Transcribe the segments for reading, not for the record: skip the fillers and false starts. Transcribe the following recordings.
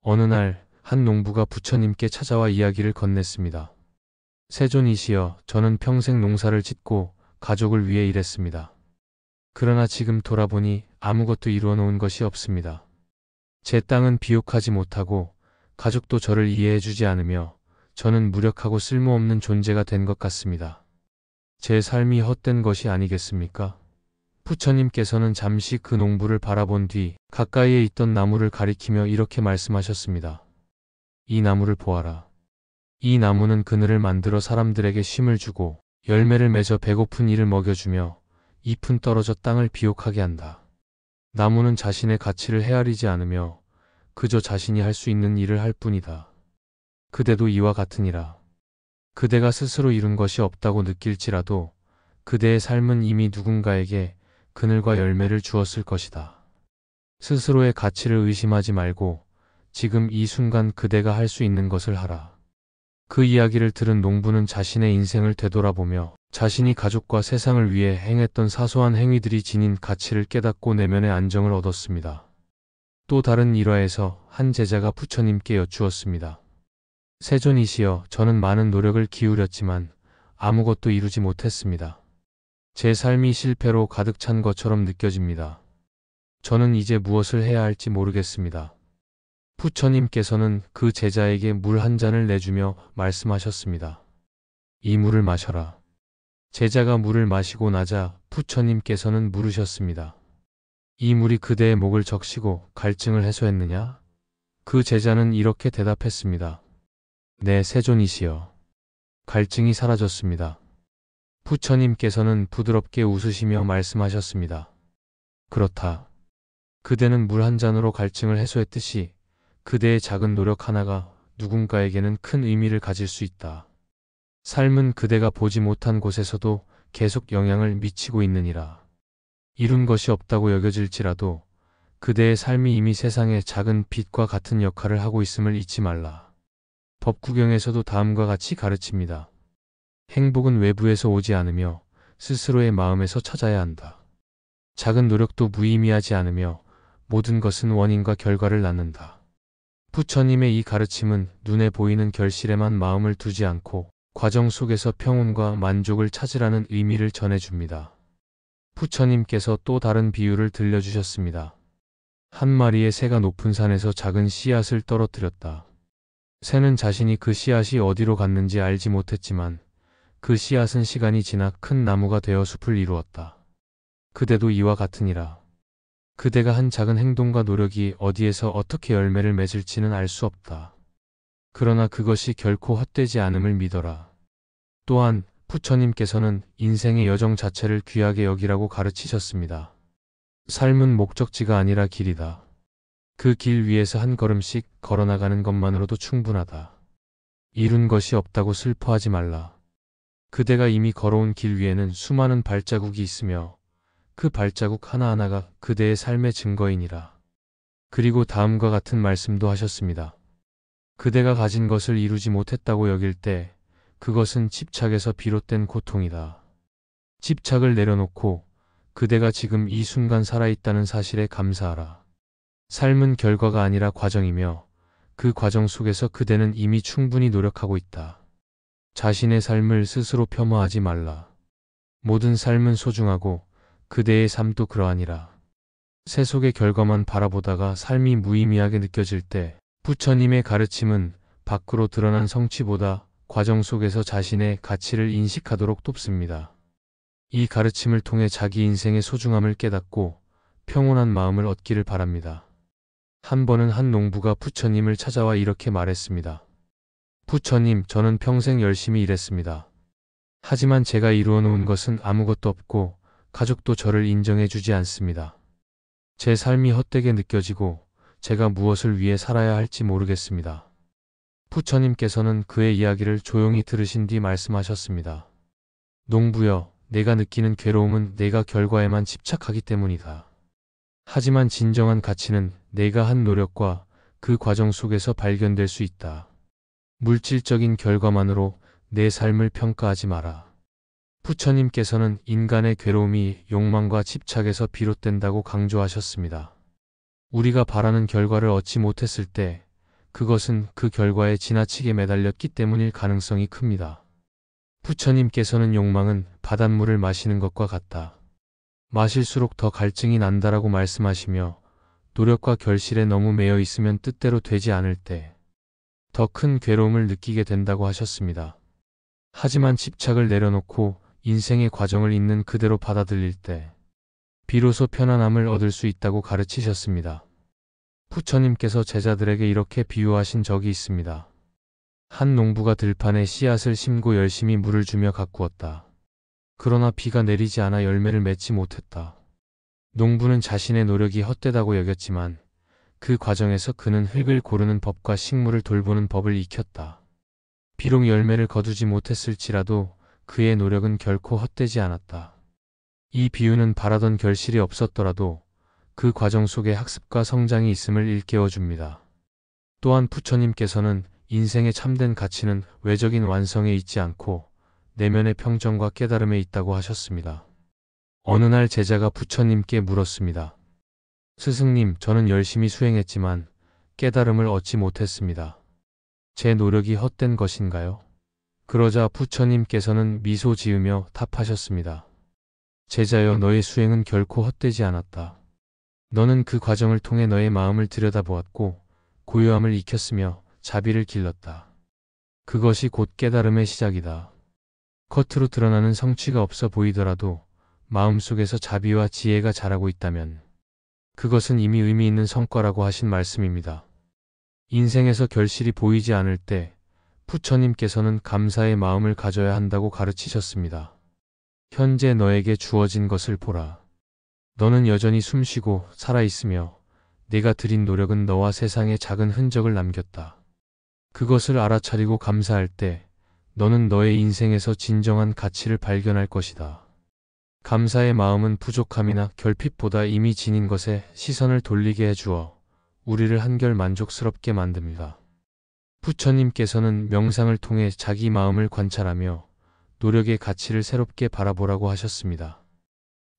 어느 날 한 농부가 부처님께 찾아와 이야기를 건넸습니다. 세존이시여, 저는 평생 농사를 짓고 가족을 위해 일했습니다. 그러나 지금 돌아보니 아무것도 이루어 놓은 것이 없습니다. 제 땅은 비옥하지 못하고 가족도 저를 이해해주지 않으며 저는 무력하고 쓸모없는 존재가 된 것 같습니다. 제 삶이 헛된 것이 아니겠습니까? 부처님께서는 잠시 그 농부를 바라본 뒤 가까이에 있던 나무를 가리키며 이렇게 말씀하셨습니다. 이 나무를 보아라. 이 나무는 그늘을 만들어 사람들에게 쉼을 주고 열매를 맺어 배고픈 이를 먹여주며 잎은 떨어져 땅을 비옥하게 한다. 나무는 자신의 가치를 헤아리지 않으며 그저 자신이 할 수 있는 일을 할 뿐이다. 그대도 이와 같으니라. 그대가 스스로 이룬 것이 없다고 느낄지라도 그대의 삶은 이미 누군가에게 그늘과 열매를 주었을 것이다. 스스로의 가치를 의심하지 말고 지금 이 순간 그대가 할 수 있는 것을 하라. 그 이야기를 들은 농부는 자신의 인생을 되돌아보며 자신이 가족과 세상을 위해 행했던 사소한 행위들이 지닌 가치를 깨닫고 내면의 안정을 얻었습니다. 또 다른 일화에서 한 제자가 부처님께 여쭈었습니다. 세존이시여, 저는 많은 노력을 기울였지만 아무것도 이루지 못했습니다. 제 삶이 실패로 가득 찬 것처럼 느껴집니다. 저는 이제 무엇을 해야 할지 모르겠습니다. 부처님께서는 그 제자에게 물 한 잔을 내주며 말씀하셨습니다. 이 물을 마셔라. 제자가 물을 마시고 나자 부처님께서는 물으셨습니다. 이 물이 그대의 목을 적시고 갈증을 해소했느냐? 그 제자는 이렇게 대답했습니다. 네, 세존이시여. 갈증이 사라졌습니다. 부처님께서는 부드럽게 웃으시며 말씀하셨습니다. 그렇다. 그대는 물 한 잔으로 갈증을 해소했듯이 그대의 작은 노력 하나가 누군가에게는 큰 의미를 가질 수 있다. 삶은 그대가 보지 못한 곳에서도 계속 영향을 미치고 있느니라. 이룬 것이 없다고 여겨질지라도 그대의 삶이 이미 세상에 작은 빛과 같은 역할을 하고 있음을 잊지 말라. 법구경에서도 다음과 같이 가르칩니다. 행복은 외부에서 오지 않으며 스스로의 마음에서 찾아야 한다. 작은 노력도 무의미하지 않으며 모든 것은 원인과 결과를 낳는다. 부처님의 이 가르침은 눈에 보이는 결실에만 마음을 두지 않고 과정 속에서 평온과 만족을 찾으라는 의미를 전해줍니다. 부처님께서 또 다른 비유를 들려주셨습니다. 한 마리의 새가 높은 산에서 작은 씨앗을 떨어뜨렸다. 새는 자신이 그 씨앗이 어디로 갔는지 알지 못했지만 그 씨앗은 시간이 지나 큰 나무가 되어 숲을 이루었다. 그대도 이와 같으니라. 그대가 한 작은 행동과 노력이 어디에서 어떻게 열매를 맺을지는 알 수 없다. 그러나 그것이 결코 헛되지 않음을 믿어라. 또한 부처님께서는 인생의 여정 자체를 귀하게 여기라고 가르치셨습니다. 삶은 목적지가 아니라 길이다. 그 길 위에서 한 걸음씩 걸어나가는 것만으로도 충분하다. 이룬 것이 없다고 슬퍼하지 말라. 그대가 이미 걸어온 길 위에는 수많은 발자국이 있으며 그 발자국 하나하나가 그대의 삶의 증거이니라. 그리고 다음과 같은 말씀도 하셨습니다. 그대가 가진 것을 이루지 못했다고 여길 때 그것은 집착에서 비롯된 고통이다. 집착을 내려놓고 그대가 지금 이 순간 살아있다는 사실에 감사하라. 삶은 결과가 아니라 과정이며 그 과정 속에서 그대는 이미 충분히 노력하고 있다. 자신의 삶을 스스로 폄하하지 말라. 모든 삶은 소중하고 그대의 삶도 그러하니라. 세속의 결과만 바라보다가 삶이 무의미하게 느껴질 때 부처님의 가르침은 밖으로 드러난 성취보다 과정 속에서 자신의 가치를 인식하도록 돕습니다. 이 가르침을 통해 자기 인생의 소중함을 깨닫고 평온한 마음을 얻기를 바랍니다. 한 번은 한 농부가 부처님을 찾아와 이렇게 말했습니다. 부처님, 저는 평생 열심히 일했습니다. 하지만 제가 이루어 놓은 것은 아무것도 없고 가족도 저를 인정해 주지 않습니다. 제 삶이 헛되게 느껴지고 제가 무엇을 위해 살아야 할지 모르겠습니다. 부처님께서는 그의 이야기를 조용히 들으신 뒤 말씀하셨습니다. 농부여, 내가 느끼는 괴로움은 내가 결과에만 집착하기 때문이다. 하지만 진정한 가치는 내가 한 노력과 그 과정 속에서 발견될 수 있다. 물질적인 결과만으로 내 삶을 평가하지 마라. 부처님께서는 인간의 괴로움이 욕망과 집착에서 비롯된다고 강조하셨습니다. 우리가 바라는 결과를 얻지 못했을 때 그것은 그 결과에 지나치게 매달렸기 때문일 가능성이 큽니다. 부처님께서는 욕망은 바닷물을 마시는 것과 같다. 마실수록 더 갈증이 난다라고 말씀하시며 노력과 결실에 너무 매여 있으면 뜻대로 되지 않을 때 더 큰 괴로움을 느끼게 된다고 하셨습니다. 하지만 집착을 내려놓고 인생의 과정을 있는 그대로 받아들일 때 비로소 편안함을 얻을 수 있다고 가르치셨습니다. 부처님께서 제자들에게 이렇게 비유하신 적이 있습니다. 한 농부가 들판에 씨앗을 심고 열심히 물을 주며 가꾸었다. 그러나 비가 내리지 않아 열매를 맺지 못했다. 농부는 자신의 노력이 헛되다고 여겼지만 그 과정에서 그는 흙을 고르는 법과 식물을 돌보는 법을 익혔다. 비록 열매를 거두지 못했을지라도 그의 노력은 결코 헛되지 않았다. 이 비유는 바라던 결실이 없었더라도 그 과정 속에 학습과 성장이 있음을 일깨워줍니다. 또한 부처님께서는 인생의 참된 가치는 외적인 완성에 있지 않고 내면의 평정과 깨달음에 있다고 하셨습니다. 어느 날 제자가 부처님께 물었습니다. 스승님, 저는 열심히 수행했지만 깨달음을 얻지 못했습니다. 제 노력이 헛된 것인가요? 그러자 부처님께서는 미소 지으며 답하셨습니다. 제자여, 너의 수행은 결코 헛되지 않았다. 너는 그 과정을 통해 너의 마음을 들여다보았고 고요함을 익혔으며 자비를 길렀다. 그것이 곧 깨달음의 시작이다. 겉으로 드러나는 성취가 없어 보이더라도 마음속에서 자비와 지혜가 자라고 있다면 그것은 이미 의미 있는 성과라고 하신 말씀입니다. 인생에서 결실이 보이지 않을 때 부처님께서는 감사의 마음을 가져야 한다고 가르치셨습니다. 현재 너에게 주어진 것을 보라. 너는 여전히 숨쉬고 살아있으며 네가 들인 노력은 너와 세상에 작은 흔적을 남겼다. 그것을 알아차리고 감사할 때 너는 너의 인생에서 진정한 가치를 발견할 것이다. 감사의 마음은 부족함이나 결핍보다 이미 지닌 것에 시선을 돌리게 해주어 우리를 한결 만족스럽게 만듭니다. 부처님께서는 명상을 통해 자기 마음을 관찰하며 노력의 가치를 새롭게 바라보라고 하셨습니다.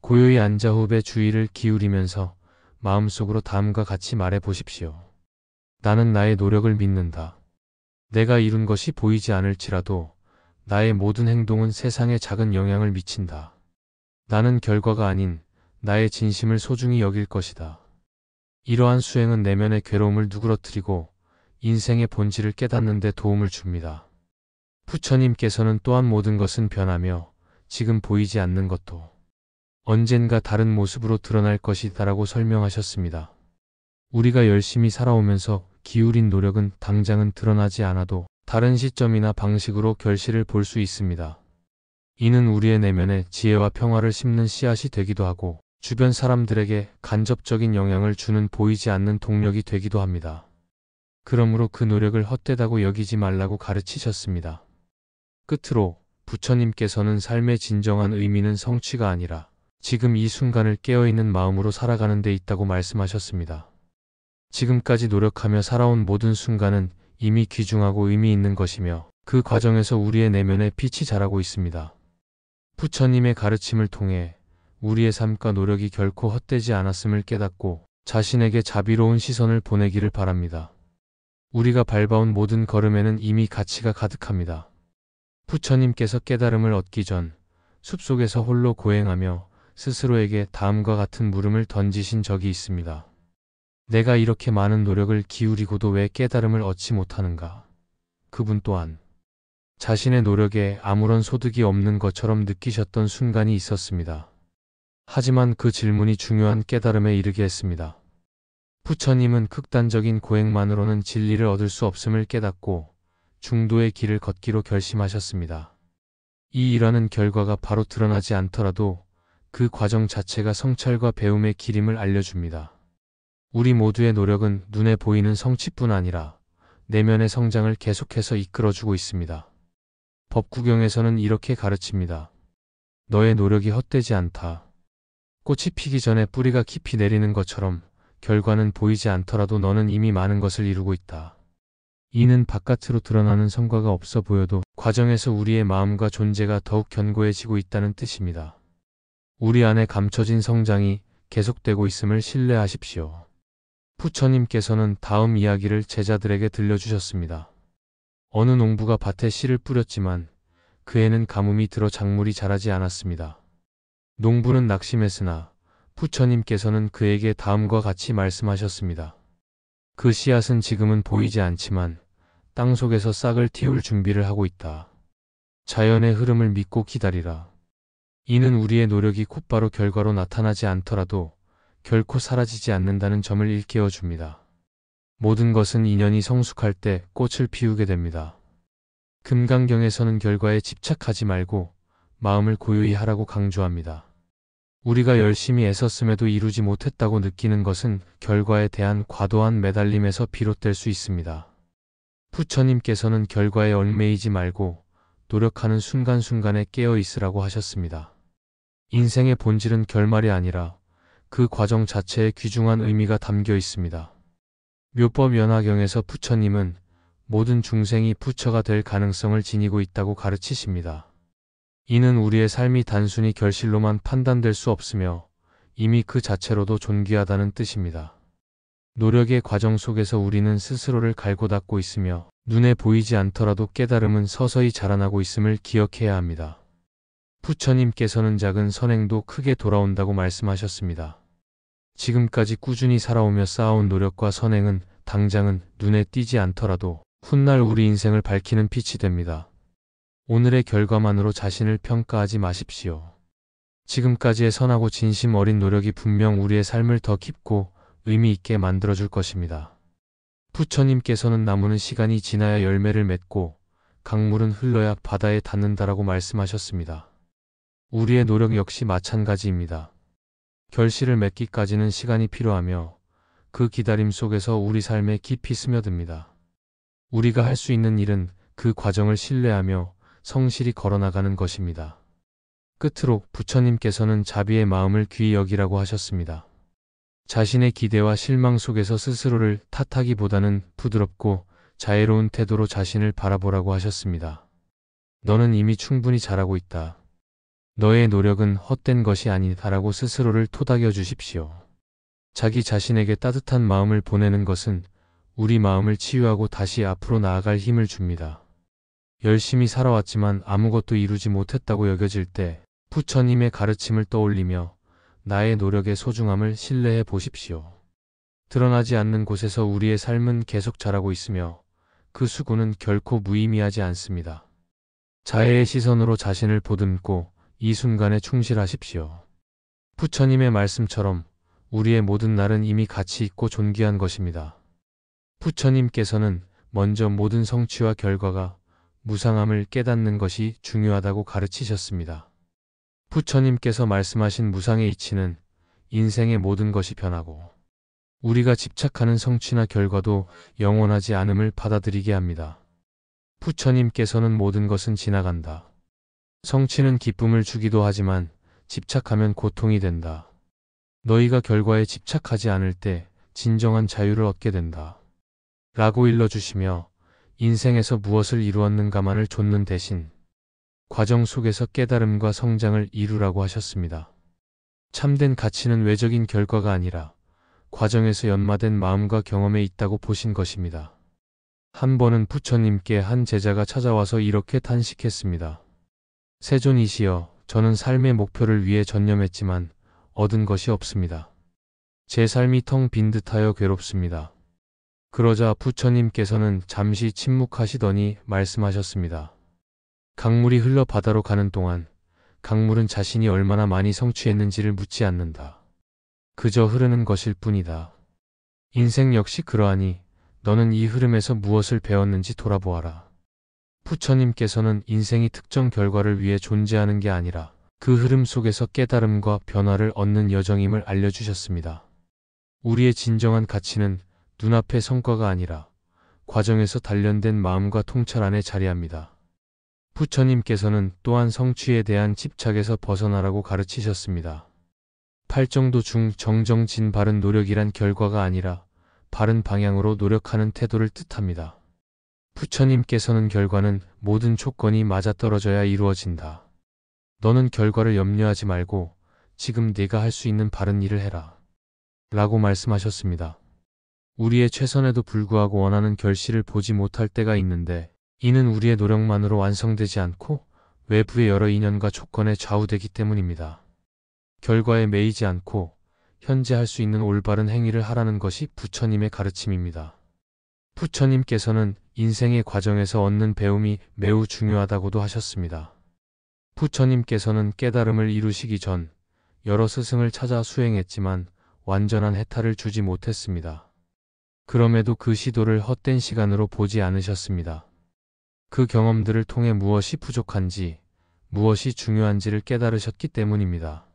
고요히 앉아 호흡에 주의를 기울이면서 마음속으로 다음과 같이 말해 보십시오. 나는 나의 노력을 믿는다. 내가 이룬 것이 보이지 않을지라도 나의 모든 행동은 세상에 작은 영향을 미친다. 나는 결과가 아닌 나의 진심을 소중히 여길 것이다. 이러한 수행은 내면의 괴로움을 누그러뜨리고 인생의 본질을 깨닫는 데 도움을 줍니다. 부처님께서는 또한 모든 것은 변하며 지금 보이지 않는 것도 언젠가 다른 모습으로 드러날 것이다라고 설명하셨습니다. 우리가 열심히 살아오면서 기울인 노력은 당장은 드러나지 않아도 다른 시점이나 방식으로 결실을 볼 수 있습니다. 이는 우리의 내면에 지혜와 평화를 심는 씨앗이 되기도 하고 주변 사람들에게 간접적인 영향을 주는 보이지 않는 동력이 되기도 합니다. 그러므로 그 노력을 헛되다고 여기지 말라고 가르치셨습니다. 끝으로 부처님께서는 삶의 진정한 의미는 성취가 아니라 지금 이 순간을 깨어있는 마음으로 살아가는 데 있다고 말씀하셨습니다. 지금까지 노력하며 살아온 모든 순간은 이미 귀중하고 의미 있는 것이며 그 과정에서 우리의 내면에 빛이 자라고 있습니다. 부처님의 가르침을 통해 우리의 삶과 노력이 결코 헛되지 않았음을 깨닫고 자신에게 자비로운 시선을 보내기를 바랍니다. 우리가 밟아온 모든 걸음에는 이미 가치가 가득합니다. 부처님께서 깨달음을 얻기 전 숲속에서 홀로 고행하며 스스로에게 다음과 같은 물음을 던지신 적이 있습니다. 내가 이렇게 많은 노력을 기울이고도 왜 깨달음을 얻지 못하는가? 그분 또한 자신의 노력에 아무런 소득이 없는 것처럼 느끼셨던 순간이 있었습니다. 하지만 그 질문이 중요한 깨달음에 이르게 했습니다. 부처님은 극단적인 고행만으로는 진리를 얻을 수 없음을 깨닫고 중도의 길을 걷기로 결심하셨습니다. 이 일하는 결과가 바로 드러나지 않더라도 그 과정 자체가 성찰과 배움의 길임을 알려줍니다. 우리 모두의 노력은 눈에 보이는 성취뿐 아니라 내면의 성장을 계속해서 이끌어주고 있습니다. 법구경에서는 이렇게 가르칩니다. 너의 노력이 헛되지 않다. 꽃이 피기 전에 뿌리가 깊이 내리는 것처럼 결과는 보이지 않더라도 너는 이미 많은 것을 이루고 있다. 이는 바깥으로 드러나는 성과가 없어 보여도 과정에서 우리의 마음과 존재가 더욱 견고해지고 있다는 뜻입니다. 우리 안에 감춰진 성장이 계속되고 있음을 신뢰하십시오. 부처님께서는 다음 이야기를 제자들에게 들려주셨습니다. 어느 농부가 밭에 씨를 뿌렸지만 그에는 가뭄이 들어 작물이 자라지 않았습니다. 농부는 낙심했으나 부처님께서는 그에게 다음과 같이 말씀하셨습니다. 그 씨앗은 지금은 보이지 않지만 땅 속에서 싹을 틔울 준비를 하고 있다. 자연의 흐름을 믿고 기다리라. 이는 우리의 노력이 곧바로 결과로 나타나지 않더라도 결코 사라지지 않는다는 점을 일깨워 줍니다. 모든 것은 인연이 성숙할 때 꽃을 피우게 됩니다. 금강경에서는 결과에 집착하지 말고 마음을 고요히 하라고 강조합니다. 우리가 열심히 애썼음에도 이루지 못했다고 느끼는 것은 결과에 대한 과도한 매달림에서 비롯될 수 있습니다. 부처님께서는 결과에 얽매이지 말고 노력하는 순간순간에 깨어 있으라고 하셨습니다. 인생의 본질은 결말이 아니라 그 과정 자체에 귀중한 의미가 담겨 있습니다. 묘법연화경에서 부처님은 모든 중생이 부처가 될 가능성을 지니고 있다고 가르치십니다. 이는 우리의 삶이 단순히 결실로만 판단될 수 없으며 이미 그 자체로도 존귀하다는 뜻입니다. 노력의 과정 속에서 우리는 스스로를 갈고 닦고 있으며 눈에 보이지 않더라도 깨달음은 서서히 자라나고 있음을 기억해야 합니다. 부처님께서는 작은 선행도 크게 돌아온다고 말씀하셨습니다. 지금까지 꾸준히 살아오며 쌓아온 노력과 선행은 당장은 눈에 띄지 않더라도 훗날 우리 인생을 밝히는 빛이 됩니다. 오늘의 결과만으로 자신을 평가하지 마십시오. 지금까지의 선하고 진심 어린 노력이 분명 우리의 삶을 더 깊고 의미 있게 만들어줄 것입니다. 부처님께서는 나무는 시간이 지나야 열매를 맺고 강물은 흘러야 바다에 닿는다라고 말씀하셨습니다. 우리의 노력 역시 마찬가지입니다. 결실을 맺기까지는 시간이 필요하며 그 기다림 속에서 우리 삶에 깊이 스며듭니다. 우리가 할 수 있는 일은 그 과정을 신뢰하며 성실히 걸어나가는 것입니다. 끝으로 부처님께서는 자비의 마음을 귀히 여기라고 하셨습니다. 자신의 기대와 실망 속에서 스스로를 탓하기보다는 부드럽고 자애로운 태도로 자신을 바라보라고 하셨습니다. 너는 이미 충분히 잘하고 있다. 너의 노력은 헛된 것이 아니다라고 스스로를 토닥여 주십시오. 자기 자신에게 따뜻한 마음을 보내는 것은 우리 마음을 치유하고 다시 앞으로 나아갈 힘을 줍니다. 열심히 살아왔지만 아무것도 이루지 못했다고 여겨질 때 부처님의 가르침을 떠올리며 나의 노력의 소중함을 신뢰해 보십시오. 드러나지 않는 곳에서 우리의 삶은 계속 자라고 있으며 그 수고는 결코 무의미하지 않습니다. 자애의 시선으로 자신을 보듬고 이 순간에 충실하십시오. 부처님의 말씀처럼 우리의 모든 날은 이미 가치 있고 존귀한 것입니다. 부처님께서는 먼저 모든 성취와 결과가 무상함을 깨닫는 것이 중요하다고 가르치셨습니다. 부처님께서 말씀하신 무상의 이치는 인생의 모든 것이 변하고 우리가 집착하는 성취나 결과도 영원하지 않음을 받아들이게 합니다. 부처님께서는 모든 것은 지나간다. 성취는 기쁨을 주기도 하지만 집착하면 고통이 된다. 너희가 결과에 집착하지 않을 때 진정한 자유를 얻게 된다. 라고 일러주시며 인생에서 무엇을 이루었는가만을 좇는 대신 과정 속에서 깨달음과 성장을 이루라고 하셨습니다. 참된 가치는 외적인 결과가 아니라 과정에서 연마된 마음과 경험에 있다고 보신 것입니다. 한 번은 부처님께 한 제자가 찾아와서 이렇게 탄식했습니다. 세존이시여, 저는 삶의 목표를 위해 전념했지만 얻은 것이 없습니다. 제 삶이 텅 빈 듯하여 괴롭습니다. 그러자 부처님께서는 잠시 침묵하시더니 말씀하셨습니다. 강물이 흘러 바다로 가는 동안 강물은 자신이 얼마나 많이 성취했는지를 묻지 않는다. 그저 흐르는 것일 뿐이다. 인생 역시 그러하니 너는 이 흐름에서 무엇을 배웠는지 돌아보아라. 부처님께서는 인생이 특정 결과를 위해 존재하는 게 아니라 그 흐름 속에서 깨달음과 변화를 얻는 여정임을 알려주셨습니다. 우리의 진정한 가치는 눈앞의 성과가 아니라 과정에서 단련된 마음과 통찰 안에 자리합니다. 부처님께서는 또한 성취에 대한 집착에서 벗어나라고 가르치셨습니다. 팔정도 중 정정진 바른 노력이란 결과가 아니라 바른 방향으로 노력하는 태도를 뜻합니다. 부처님께서는 결과는 모든 조건이 맞아떨어져야 이루어진다. 너는 결과를 염려하지 말고 지금 네가 할 수 있는 바른 일을 해라. 라고 말씀하셨습니다. 우리의 최선에도 불구하고 원하는 결실을 보지 못할 때가 있는데 이는 우리의 노력만으로 완성되지 않고 외부의 여러 인연과 조건에 좌우되기 때문입니다. 결과에 매이지 않고 현재 할 수 있는 올바른 행위를 하라는 것이 부처님의 가르침입니다. 부처님께서는 인생의 과정에서 얻는 배움이 매우 중요하다고도 하셨습니다. 부처님께서는 깨달음을 이루시기 전 여러 스승을 찾아 수행했지만 완전한 해탈을 주지 못했습니다. 그럼에도 그 시도를 헛된 시간으로 보지 않으셨습니다. 그 경험들을 통해 무엇이 부족한지, 무엇이 중요한지를 깨달으셨기 때문입니다.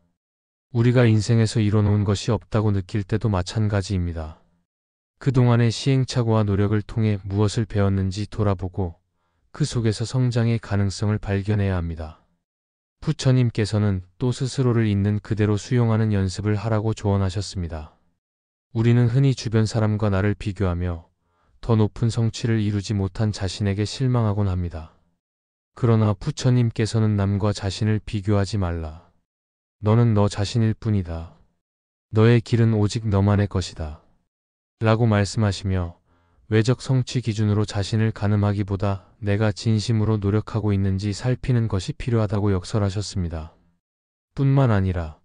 우리가 인생에서 이뤄놓은 것이 없다고 느낄 때도 마찬가지입니다. 그동안의 시행착오와 노력을 통해 무엇을 배웠는지 돌아보고 그 속에서 성장의 가능성을 발견해야 합니다. 부처님께서는 또 스스로를 있는 그대로 수용하는 연습을 하라고 조언하셨습니다. 우리는 흔히 주변 사람과 나를 비교하며 더 높은 성취를 이루지 못한 자신에게 실망하곤 합니다. 그러나 부처님께서는 남과 자신을 비교하지 말라. 너는 너 자신일 뿐이다. 너의 길은 오직 너만의 것이다. 라고 말씀하시며 외적 성취 기준으로 자신을 가늠하기보다 내가 진심으로 노력하고 있는지 살피는 것이 필요하다고 역설하셨습니다. 뿐만 아니라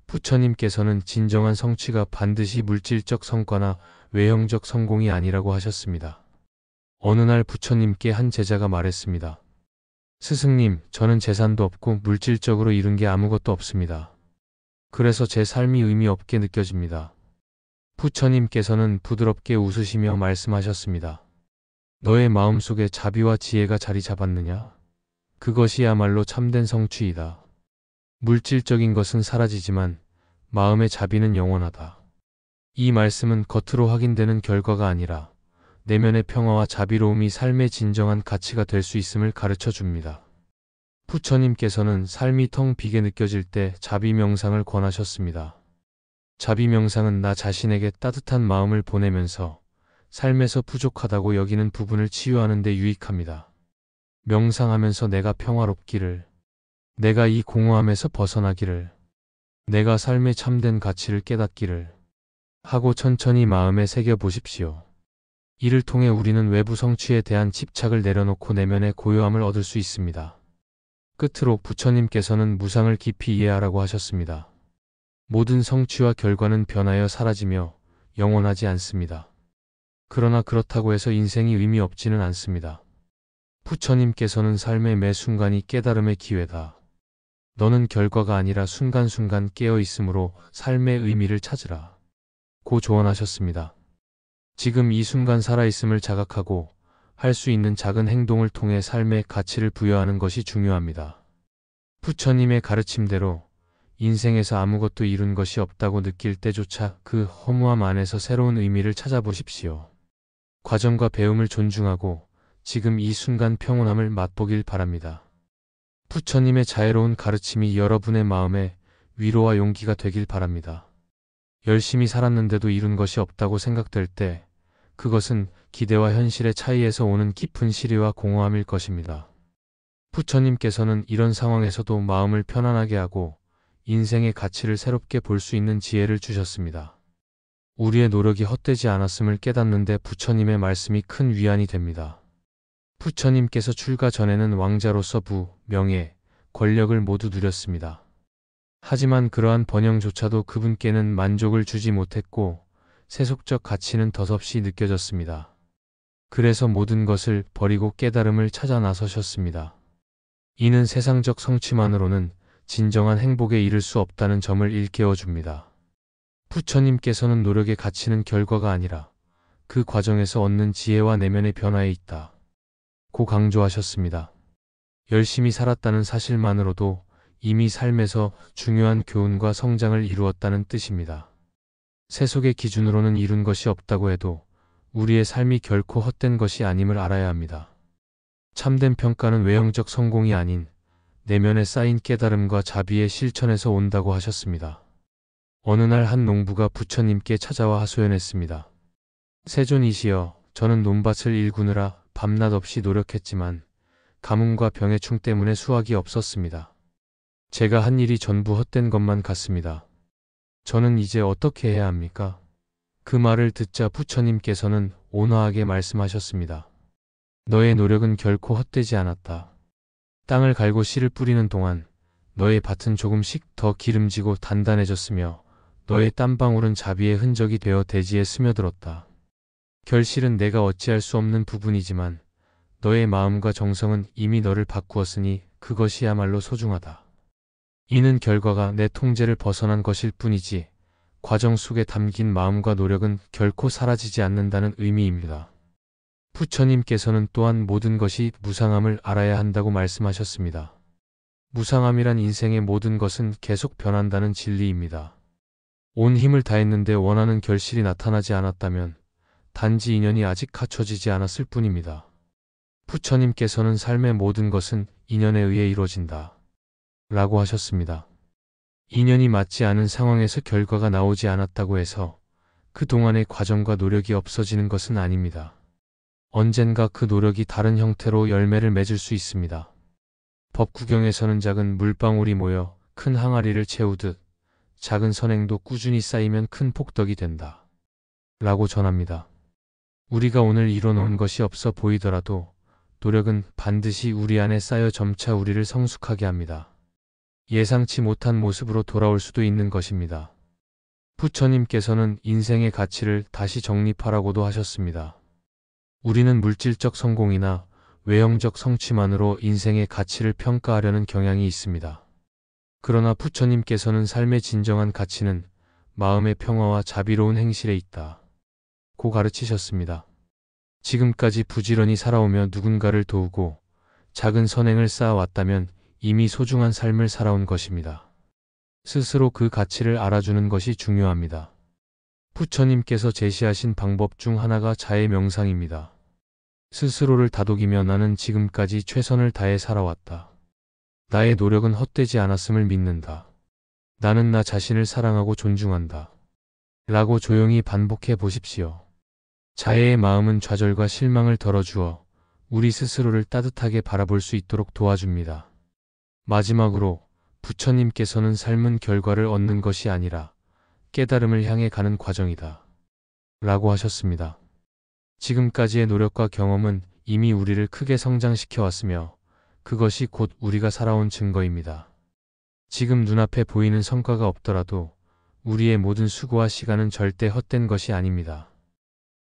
부처님께서는 진정한 성취가 반드시 물질적 성과나 외형적 성공이 아니라고 하셨습니다. 어느 날 부처님께 한 제자가 말했습니다. 스승님, 저는 재산도 없고 물질적으로 이룬 게 아무것도 없습니다. 그래서 제 삶이 의미 없게 느껴집니다. 부처님께서는 부드럽게 웃으시며 말씀하셨습니다. 너의 마음속에 자비와 지혜가 자리 잡았느냐? 그것이야말로 참된 성취이다. 물질적인 것은 사라지지만 마음의 자비는 영원하다. 이 말씀은 겉으로 확인되는 결과가 아니라 내면의 평화와 자비로움이 삶의 진정한 가치가 될 수 있음을 가르쳐 줍니다. 부처님께서는 삶이 텅 비게 느껴질 때 자비 명상을 권하셨습니다. 자비 명상은 나 자신에게 따뜻한 마음을 보내면서 삶에서 부족하다고 여기는 부분을 치유하는 데 유익합니다. 명상하면서 내가 평화롭기를, 내가 이 공허함에서 벗어나기를, 내가 삶의 참된 가치를 깨닫기를 하고 천천히 마음에 새겨보십시오. 이를 통해 우리는 외부 성취에 대한 집착을 내려놓고 내면의 고요함을 얻을 수 있습니다. 끝으로 부처님께서는 무상을 깊이 이해하라고 하셨습니다. 모든 성취와 결과는 변하여 사라지며 영원하지 않습니다. 그러나 그렇다고 해서 인생이 의미 없지는 않습니다. 부처님께서는 삶의 매 순간이 깨달음의 기회다. 너는 결과가 아니라 순간순간 깨어 있으므로 삶의 의미를 찾으라. 고 조언하셨습니다. 지금 이 순간 살아있음을 자각하고 할 수 있는 작은 행동을 통해 삶의 가치를 부여하는 것이 중요합니다. 부처님의 가르침대로 인생에서 아무것도 이룬 것이 없다고 느낄 때조차 그 허무함 안에서 새로운 의미를 찾아보십시오. 과정과 배움을 존중하고 지금 이 순간 평온함을 맛보길 바랍니다. 부처님의 자애로운 가르침이 여러분의 마음에 위로와 용기가 되길 바랍니다. 열심히 살았는데도 이룬 것이 없다고 생각될 때 그것은 기대와 현실의 차이에서 오는 깊은 시리와 공허함일 것입니다. 부처님께서는 이런 상황에서도 마음을 편안하게 하고 인생의 가치를 새롭게 볼 수 있는 지혜를 주셨습니다. 우리의 노력이 헛되지 않았음을 깨닫는데 부처님의 말씀이 큰 위안이 됩니다. 부처님께서 출가 전에는 왕자로서 부, 명예, 권력을 모두 누렸습니다. 하지만 그러한 번영조차도 그분께는 만족을 주지 못했고 세속적 가치는 덧없이 느껴졌습니다. 그래서 모든 것을 버리고 깨달음을 찾아 나서셨습니다. 이는 세상적 성취만으로는 진정한 행복에 이를 수 없다는 점을 일깨워 줍니다. 부처님께서는 노력의 가치는 결과가 아니라 그 과정에서 얻는 지혜와 내면의 변화에 있다. 고 강조하셨습니다. 열심히 살았다는 사실만으로도 이미 삶에서 중요한 교훈과 성장을 이루었다는 뜻입니다. 세속의 기준으로는 이룬 것이 없다고 해도 우리의 삶이 결코 헛된 것이 아님을 알아야 합니다. 참된 평가는 외형적 성공이 아닌 내면에 쌓인 깨달음과 자비의 실천에서 온다고 하셨습니다. 어느 날 한 농부가 부처님께 찾아와 하소연했습니다. 세존이시여, 저는 논밭을 일구느라 밤낮 없이 노력했지만 가뭄과 병해충 때문에 수확이 없었습니다. 제가 한 일이 전부 헛된 것만 같습니다. 저는 이제 어떻게 해야 합니까? 그 말을 듣자 부처님께서는 온화하게 말씀하셨습니다. 너의 노력은 결코 헛되지 않았다. 땅을 갈고 씨를 뿌리는 동안 너의 밭은 조금씩 더 기름지고 단단해졌으며 너의 땀방울은 자비의 흔적이 되어 대지에 스며들었다. 결실은 내가 어찌할 수 없는 부분이지만 너의 마음과 정성은 이미 너를 바꾸었으니 그것이야말로 소중하다. 이는 결과가 내 통제를 벗어난 것일 뿐이지 과정 속에 담긴 마음과 노력은 결코 사라지지 않는다는 의미입니다. 부처님께서는 또한 모든 것이 무상함을 알아야 한다고 말씀하셨습니다. 무상함이란 인생의 모든 것은 계속 변한다는 진리입니다. 온 힘을 다했는데 원하는 결실이 나타나지 않았다면 단지 인연이 아직 갖춰지지 않았을 뿐입니다. 부처님께서는 삶의 모든 것은 인연에 의해 이루어진다 라고 하셨습니다. 인연이 맞지 않은 상황에서 결과가 나오지 않았다고 해서 그동안의 과정과 노력이 없어지는 것은 아닙니다. 언젠가 그 노력이 다른 형태로 열매를 맺을 수 있습니다. 법구경에서는 작은 물방울이 모여 큰 항아리를 채우듯 작은 선행도 꾸준히 쌓이면 큰 폭덕이 된다 라고 전합니다. 우리가 오늘 이뤄놓은 것이 없어 보이더라도 노력은 반드시 우리 안에 쌓여 점차 우리를 성숙하게 합니다. 예상치 못한 모습으로 돌아올 수도 있는 것입니다. 부처님께서는 인생의 가치를 다시 정립하라고도 하셨습니다. 우리는 물질적 성공이나 외형적 성취만으로 인생의 가치를 평가하려는 경향이 있습니다. 그러나 부처님께서는 삶의 진정한 가치는 마음의 평화와 자비로운 행실에 있다 고 가르치셨습니다. 지금까지 부지런히 살아오며 누군가를 도우고 작은 선행을 쌓아왔다면 이미 소중한 삶을 살아온 것입니다. 스스로 그 가치를 알아주는 것이 중요합니다. 부처님께서 제시하신 방법 중 하나가 자의 명상입니다. 스스로를 다독이며 나는 지금까지 최선을 다해 살아왔다. 나의 노력은 헛되지 않았음을 믿는다. 나는 나 자신을 사랑하고 존중한다. 라고 조용히 반복해 보십시오. 자애의 마음은 좌절과 실망을 덜어주어 우리 스스로를 따뜻하게 바라볼 수 있도록 도와줍니다. 마지막으로 부처님께서는 삶은 결과를 얻는 것이 아니라 깨달음을 향해 가는 과정이다 라고 하셨습니다. 지금까지의 노력과 경험은 이미 우리를 크게 성장시켜 왔으며 그것이 곧 우리가 살아온 증거입니다. 지금 눈앞에 보이는 성과가 없더라도 우리의 모든 수고와 시간은 절대 헛된 것이 아닙니다.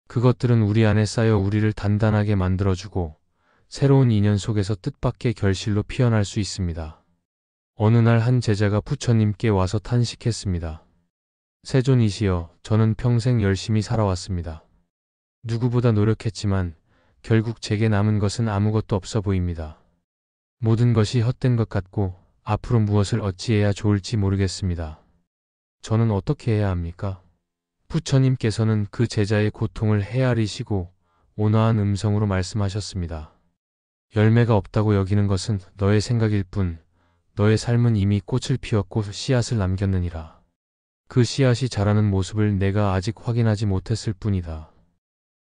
그것들은 우리 안에 쌓여 우리를 단단하게 만들어주고 새로운 인연 속에서 뜻밖의 결실로 피어날 수 있습니다. 어느 날 한 제자가 부처님께 와서 탄식했습니다. 세존이시여, 저는 평생 열심히 살아왔습니다. 누구보다 노력했지만 결국 제게 남은 것은 아무것도 없어 보입니다. 모든 것이 헛된 것 같고 앞으로 무엇을 어찌해야 좋을지 모르겠습니다. 저는 어떻게 해야 합니까? 부처님께서는 그 제자의 고통을 헤아리시고 온화한 음성으로 말씀하셨습니다. 열매가 없다고 여기는 것은 너의 생각일 뿐, 너의 삶은 이미 꽃을 피웠고 씨앗을 남겼느니라. 그 씨앗이 자라는 모습을 내가 아직 확인하지 못했을 뿐이다.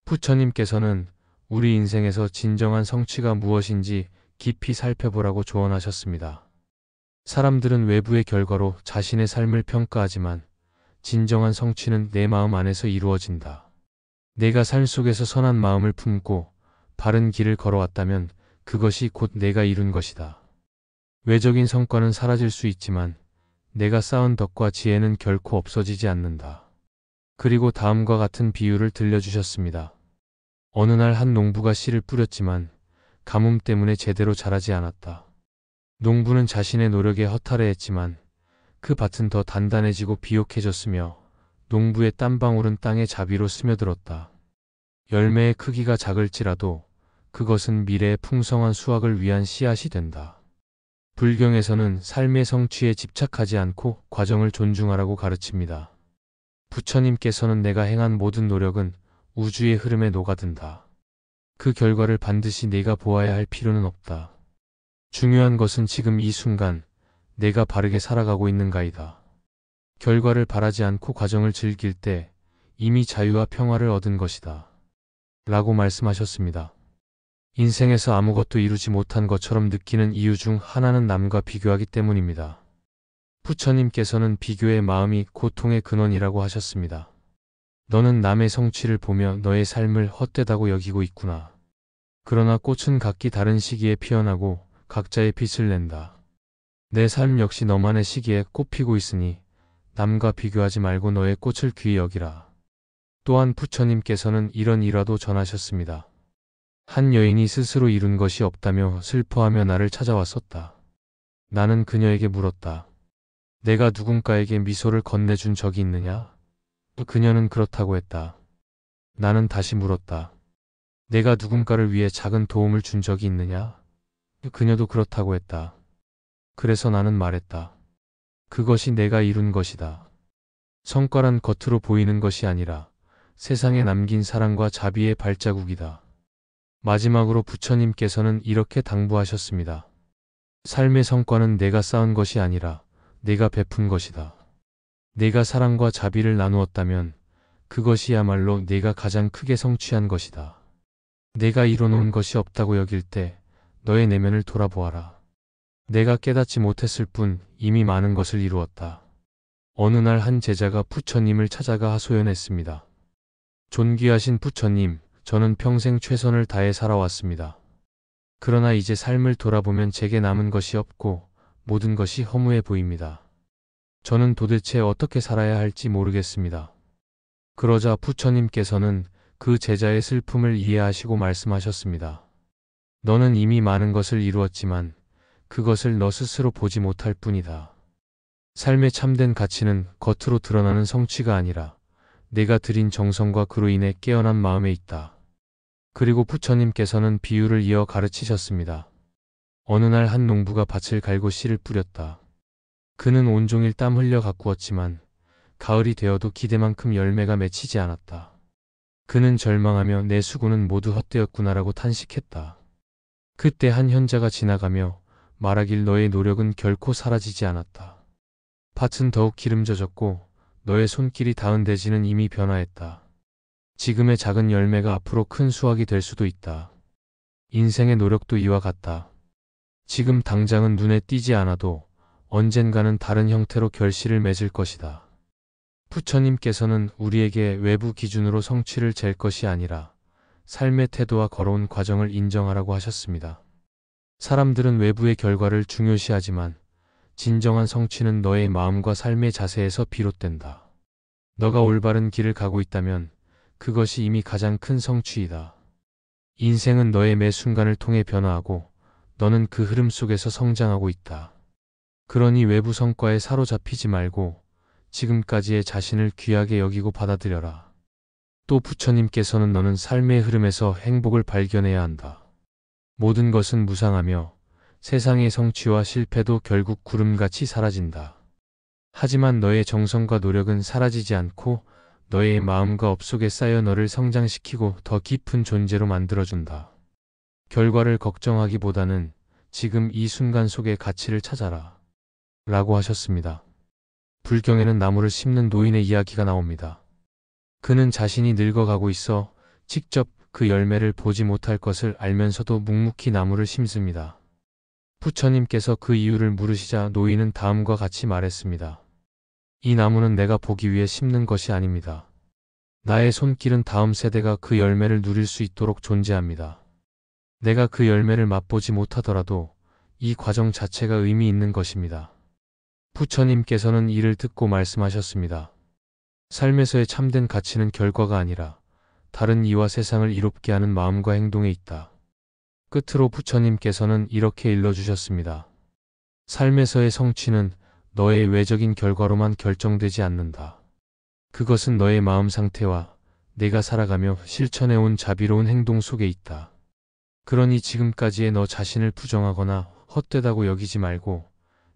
부처님께서는 우리 인생에서 진정한 성취가 무엇인지 깊이 살펴보라고 조언하셨습니다. 사람들은 외부의 결과로 자신의 삶을 평가하지만 진정한 성취는 내 마음 안에서 이루어진다. 내가 삶 속에서 선한 마음을 품고 바른 길을 걸어왔다면 그것이 곧 내가 이룬 것이다. 외적인 성과는 사라질 수 있지만 내가 쌓은 덕과 지혜는 결코 없어지지 않는다. 그리고 다음과 같은 비유를 들려주셨습니다. 어느 날 한 농부가 씨를 뿌렸지만 가뭄 때문에 제대로 자라지 않았다. 농부는 자신의 노력에 허탈해했지만 그 밭은 더 단단해지고 비옥해졌으며 농부의 땀방울은 땅에 자비로 스며들었다. 열매의 크기가 작을지라도 그것은 미래의 풍성한 수확을 위한 씨앗이 된다. 불경에서는 삶의 성취에 집착하지 않고 과정을 존중하라고 가르칩니다. 부처님께서는 내가 행한 모든 노력은 우주의 흐름에 녹아든다. 그 결과를 반드시 내가 보아야 할 필요는 없다. 중요한 것은 지금 이 순간 내가 바르게 살아가고 있는가이다. 결과를 바라지 않고 과정을 즐길 때 이미 자유와 평화를 얻은 것이다. 라고 말씀하셨습니다. 인생에서 아무것도 이루지 못한 것처럼 느끼는 이유 중 하나는 남과 비교하기 때문입니다. 부처님께서는 비교의 마음이 고통의 근원이라고 하셨습니다. 너는 남의 성취를 보며 너의 삶을 헛되다고 여기고 있구나. 그러나 꽃은 각기 다른 시기에 피어나고 각자의 빛을 낸다. 내 삶 역시 너만의 시기에 꽃 피고 있으니 남과 비교하지 말고 너의 꽃을 귀히 여기라. 또한 부처님께서는 이런 일화도 전하셨습니다. 한 여인이 스스로 이룬 것이 없다며 슬퍼하며 나를 찾아왔었다. 나는 그녀에게 물었다. 내가 누군가에게 미소를 건네준 적이 있느냐? 그녀는 그렇다고 했다. 나는 다시 물었다. 내가 누군가를 위해 작은 도움을 준 적이 있느냐? 그녀도 그렇다고 했다. 그래서 나는 말했다. 그것이 내가 이룬 것이다. 성과란 겉으로 보이는 것이 아니라 세상에 남긴 사랑과 자비의 발자국이다. 마지막으로 부처님께서는 이렇게 당부하셨습니다. 삶의 성과는 내가 쌓은 것이 아니라 내가 베푼 것이다. 내가 사랑과 자비를 나누었다면 그것이야말로 내가 가장 크게 성취한 것이다. 내가 이뤄놓은 것이 없다고 여길 때 너의 내면을 돌아보아라. 내가 깨닫지 못했을 뿐 이미 많은 것을 이루었다. 어느 날 한 제자가 부처님을 찾아가 하소연했습니다. 존귀하신 부처님, 저는 평생 최선을 다해 살아왔습니다. 그러나 이제 삶을 돌아보면 제게 남은 것이 없고 모든 것이 허무해 보입니다. 저는 도대체 어떻게 살아야 할지 모르겠습니다. 그러자 부처님께서는 그 제자의 슬픔을 이해하시고 말씀하셨습니다. 너는 이미 많은 것을 이루었지만 그것을 너 스스로 보지 못할 뿐이다. 삶의 참된 가치는 겉으로 드러나는 성취가 아니라 내가 들인 정성과 그로 인해 깨어난 마음에 있다. 그리고 부처님께서는 비유를 이어 가르치셨습니다. 어느 날 한 농부가 밭을 갈고 씨를 뿌렸다. 그는 온종일 땀 흘려 가꾸었지만 가을이 되어도 기대만큼 열매가 맺히지 않았다. 그는 절망하며 내 수고는 모두 헛되었구나라고 탄식했다. 그때 한 현자가 지나가며 말하길 너의 노력은 결코 사라지지 않았다. 밭은 더욱 기름져졌고 너의 손길이 닿은 대지는 이미 변화했다. 지금의 작은 열매가 앞으로 큰 수확이 될 수도 있다. 인생의 노력도 이와 같다. 지금 당장은 눈에 띄지 않아도 언젠가는 다른 형태로 결실을 맺을 것이다. 부처님께서는 우리에게 외부 기준으로 성취를 잴 것이 아니라 삶의 태도와 걸어온 과정을 인정하라고 하셨습니다. 사람들은 외부의 결과를 중요시하지만 진정한 성취는 너의 마음과 삶의 자세에서 비롯된다. 너가 올바른 길을 가고 있다면 그것이 이미 가장 큰 성취이다. 인생은 너의 매 순간을 통해 변화하고 너는 그 흐름 속에서 성장하고 있다. 그러니 외부 성과에 사로잡히지 말고 지금까지의 자신을 귀하게 여기고 받아들여라. 또 부처님께서는 너는 삶의 흐름에서 행복을 발견해야 한다. 모든 것은 무상하며 세상의 성취와 실패도 결국 구름같이 사라진다. 하지만 너의 정성과 노력은 사라지지 않고 너의 마음과 업속에 쌓여 너를 성장시키고 더 깊은 존재로 만들어준다. 결과를 걱정하기보다는 지금 이 순간 속의 가치를 찾아라. 라고 하셨습니다. 불경에는 나무를 심는 노인의 이야기가 나옵니다. 그는 자신이 늙어가고 있어 직접 그 열매를 보지 못할 것을 알면서도 묵묵히 나무를 심습니다. 부처님께서 그 이유를 물으시자 노인은 다음과 같이 말했습니다. 이 나무는 내가 보기 위해 심는 것이 아닙니다. 나의 손길은 다음 세대가 그 열매를 누릴 수 있도록 존재합니다. 내가 그 열매를 맛보지 못하더라도 이 과정 자체가 의미 있는 것입니다. 부처님께서는 이를 듣고 말씀하셨습니다. 삶에서의 참된 가치는 결과가 아니라 다른 이와 세상을 이롭게 하는 마음과 행동에 있다. 끝으로 부처님께서는 이렇게 일러주셨습니다. 삶에서의 성취는 너의 외적인 결과로만 결정되지 않는다. 그것은 너의 마음 상태와 내가 살아가며 실천해온 자비로운 행동 속에 있다. 그러니 지금까지의 너 자신을 부정하거나 헛되다고 여기지 말고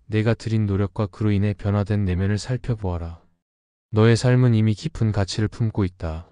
내가 들인 노력과 그로 인해 변화된 내면을 살펴보아라. 너의 삶은 이미 깊은 가치를 품고 있다.